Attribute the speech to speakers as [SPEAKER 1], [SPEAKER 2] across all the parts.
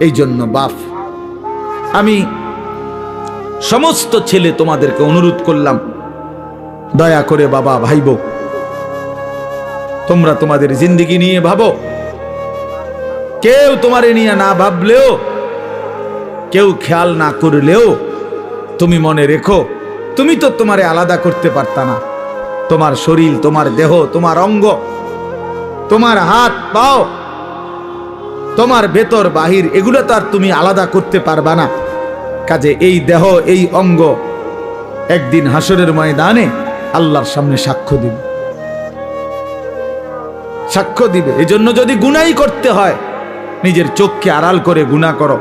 [SPEAKER 1] এই জন্য বাপ, আমি সমস্ত ছেলে তোমাদেরকে অনুরোধ করলাম, দয়া করে বাবা ভাইব, তোমরা তোমাদের জিন্দেগি নিয়ে ভাবো। কেউ তোমারে নিয়ে না ভাবলেও, কেউ খেয়াল না করলেও তুমি মনে রেখো, তুমি তো তোমারে আলাদা করতে পারতা না। তোমার শরীর, তোমার দেহ, তোমার অঙ্গ, তোমার হাত পাও, তোমার ভেতর বাহির, এগুলো তো আর তুমি আলাদা করতে পারবা না। কাজে এই দেহ, এই অঙ্গ একদিন হাসরের ময়দানে আল্লাহর সামনে সাক্ষ্য দিবে, সাক্ষ্য দিবে। এজন্য যদি গুনাই করতে হয়, নিজের চোখকে আড়াল করে গুনাহ করো।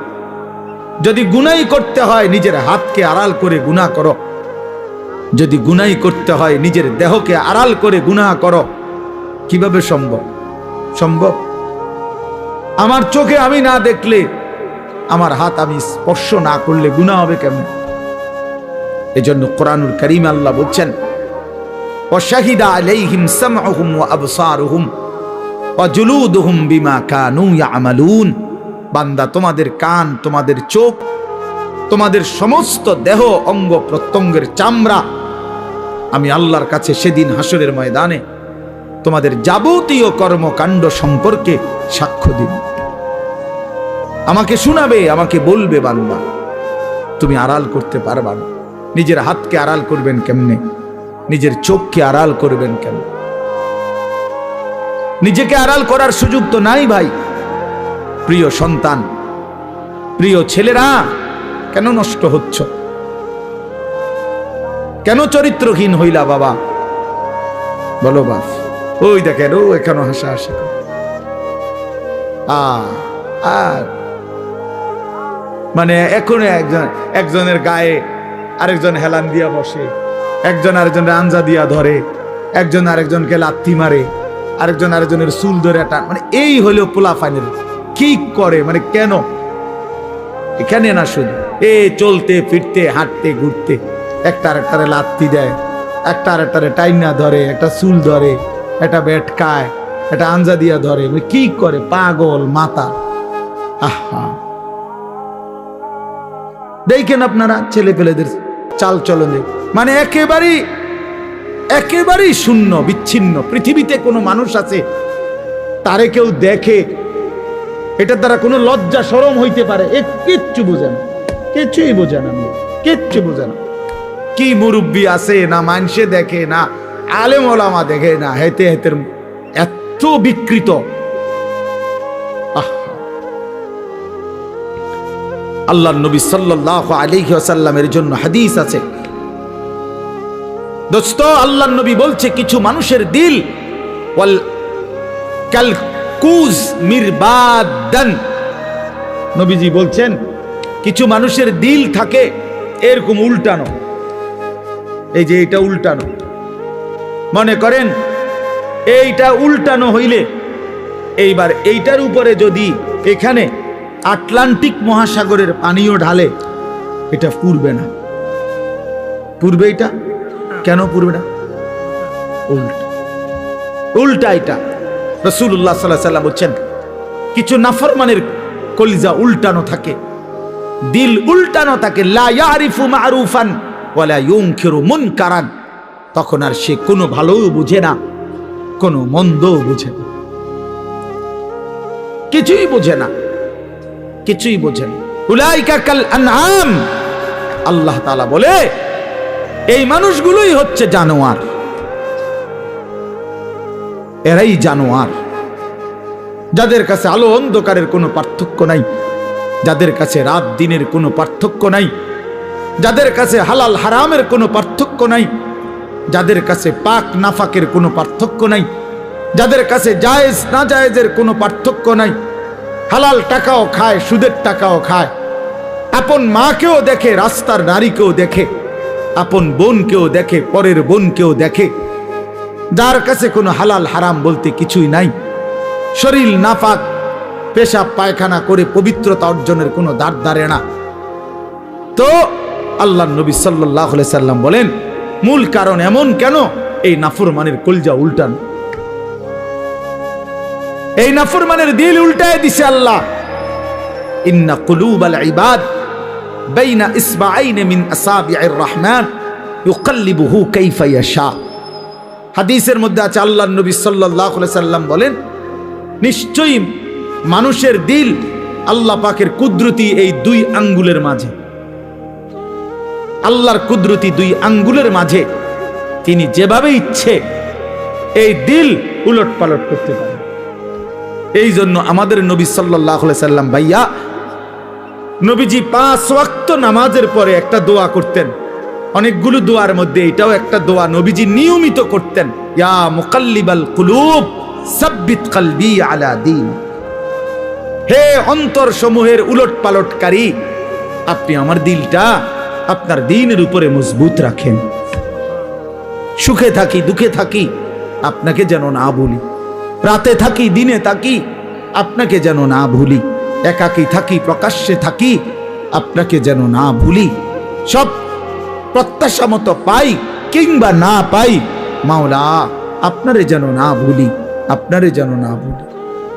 [SPEAKER 1] যদি গুনাই করতে হয়, নিজের হাতকে আড়াল করে গুনাহ করো। যদি গুনাই করতে হয়, নিজের দেহকে আড়াল করে গুনাহ করো। কিভাবে সম্ভব? সম্ভব? আমার চোখে আমি না দেখলে, আমার হাত আমি স্পর্শ না করলে গুনাহ হবে কেমন? এজন্য কোরআনুল কারীমে আল্লাহ বলছেন, ওয়াশাহিদা আলাইহিম সামউহুম ওয়া আবসারুহুম ওয়া জুলুদুহুম বিমা কানু ইয়ামালুন। বান্দা, তোমাদের কান, তোমাদের চোখ, তোমাদের সমস্ত দেহ, অঙ্গ প্রত্যঙ্গের চামড়া আমি আল্লাহর কাছে সেদিন হাসরের ময়দানে তোমাদের যাবতীয় কর্মকাণ্ড সম্পর্কে সাক্ষ্য দিব। আমাকে শোনাবে, আমাকে বলবে, বান্দা তুমি আড়াল করতে পারবা না। নিজের হাতকে আড়াল করবেন কেমনে? নিজের চোখকে আড়াল করবেন কেমনে? নিজেকে আড়াল করার সুযোগ তো নাই ভাই। প্রিয় সন্তান, প্রিয় ছেলেরা, কেন নষ্ট হচ্ছ? কেন চরিত্রহীন হইলা বাবা? বলো বাপ। ওই দেখেন, ও এখনো হাসাহাসি করে। আর মানে এখনো একজনের গায়ে আরেকজন হেলান দিয়া বসে, একজন আরেকজনের আঞ্জা দিয়া ধরে, একজন আরেকজনকে লাথি মারে, আরেকজন আরেকজনের চুল ধরে টান। মানে এই হলো পোলাপানের কি করে, মানে কেন? এখানে না, শুধু এ চলতে ফিরতে হাঁটতে ঘুরতে একটা আরেকটারে লাথি দেয়, একটা আরেকটারে টাইনা ধরে, একটা চুল ধরে, একটা বেটকায়, একটা আঞ্জা দিয়া ধরে। কি করে? পাগল মাথা। আহা, দেখেন আপনারা ছেলে পেলেদের চাল চলনে, মানে একেবারেই শূন্য, বিচ্ছিন্ন। পৃথিবীতে কোনো মানুষ আছে তারে কেউ দেখে এটার দ্বারা কোনো লজ্জা শরম হইতে পারে? কিচ্ছু বোঝে না, কিছুই বোঝে না, কিচ্ছু বোঝে না। কি মুরব্বী আছে না, মানুষে দেখে না, আলেম ওলামা দেখে না, হেতে হেতের এত বিকৃত। আল্লাহর নবী সাল্লাল্লাহু আলাইহি ওয়াসাল্লামের জন্য হাদিস আছে দোস্ত। আল্লাহর নবী বলছে, কিছু মানুষের দিল ওয়াল কালকুজ মিরবাদান। নবীজি বলছেন, কিছু মানুষের দিল থাকে এরকম উল্টানো। এই যে এটা উল্টানো, মনে করেন এইটা উল্টানো হইলে এইবার এইটার উপরে যদি এখানে আটলান্টিক মহাসাগরের পানিও ঢালে, এটা পুড়বে না। পুড়বে? এটা কেন পুড়বে না? উল্টা, উল্টা এটা। রাসূলুল্লাহ সাল্লাল্লাহু আলাইহি ওয়াসাল্লাম বলছেন, কিছু নাফরমানের কলিজা উল্টানো থাকে, দিল উল্টানো থাকে। লা ইয়ারিফু মারুফান ওয়ালা ইউনকিরু মুনকারান। তখন আর সে কোনো ভালোও বুঝে না, কোনো মন্দও বুঝে না, কিছুই বোঝে না, কিছুই বোঝে না। উলাইকা কাল আনআম। আল্লাহ তাআলা বলে, এই মানুষগুলোই হচ্ছে জানোয়ার, এরাই জানোয়ার, যাদের কাছে আলো অন্ধকারের কোনো পার্থক্য নাই, যাদের কাছে রাত দিনের কোনো পার্থক্য নাই, যাদের কাছে হালাল হারামের কোনো পার্থক্য নাই, যাদের কাছে পাক নাফাকের কোনো পার্থক্য নাই, যাদের কাছে জায়েজ না জায়েজের কোনো পার্থক্য নাই। হালাল টাকাও খায়, সুদের টাকাও খায়, আপন মাকেও দেখে, রাস্তার নারীকেও দেখে, আপন বোনকেও দেখে, পরের বোনকেও দেখে, যার কাছে কোনো হালাল হারাম বলতে কিছুই নাই। শরীর নাপাক, পেশাব পায়খানা করে পবিত্রতা অর্জনের কোনো দ্বার ধারে না। তো আল্লাহর নবী সাল্লাল্লাহু আলাইহি সাল্লাম বলেন, মূল কারণ এমন কেন? এই নাফরমানের কলজা উল্টানো, এই নাফরমানের দিল উল্টায় দিছে আল্লাহ। ইন্না কুলুবাল ইবাদ বাইনা ইসবাআইনি মিন আসাবি'ir রহমান ইউকাল্লিবুহু কাইফা ইয়াশা। হাদিসের মধ্যে আছে, আল্লাহর নবী সাল্লাল্লাহু আলাইহি সাল্লাম বলেন, নিশ্চয়ই মানুষের দিল আল্লাহ পাকের কুদরতি এই দুই আঙ্গুলের মাঝে, আল্লাহর কুদরতি দুই আঙ্গুলের মাঝে তিনি যেভাবে ইচ্ছে এই দিল উলট পালট করতে পারেন। এই জন্য আমাদের নবী সাল্লাল্লাহু আলাইহি সাল্লাম ভাইয়া, নবীজি 5 ওয়াক্ত নামাজের পরে একটা দোয়া করতেন। অনেকগুলো দোয়ার মধ্যে এটাও একটা দোয়া নবীজি নিয়মিত করতেন, ইয়া মুকাল্লিবাল কুলুব সাব্বিত কলবি আলা দীন। হে অন্তর সমূহের উলট পালটকারী, আপনি আমার দিলটা আপনার দ্বীনের উপরে মজবুত রাখেন। সুখে থাকি দুঃখে থাকি আপনাকে যেন না ভুলি, রাতে থাকি দিনে থাকি আপনাকে যেন না ভুলি, একাকী থাকি প্রকাশ্যে থাকি আপনাকে যেন না ভুলি। সব প্রত্যাশা মতো পাই কিংবা না পাই, মাওলা আপনারে যেন না ভুলি, আপনারে যেন না ভুলি।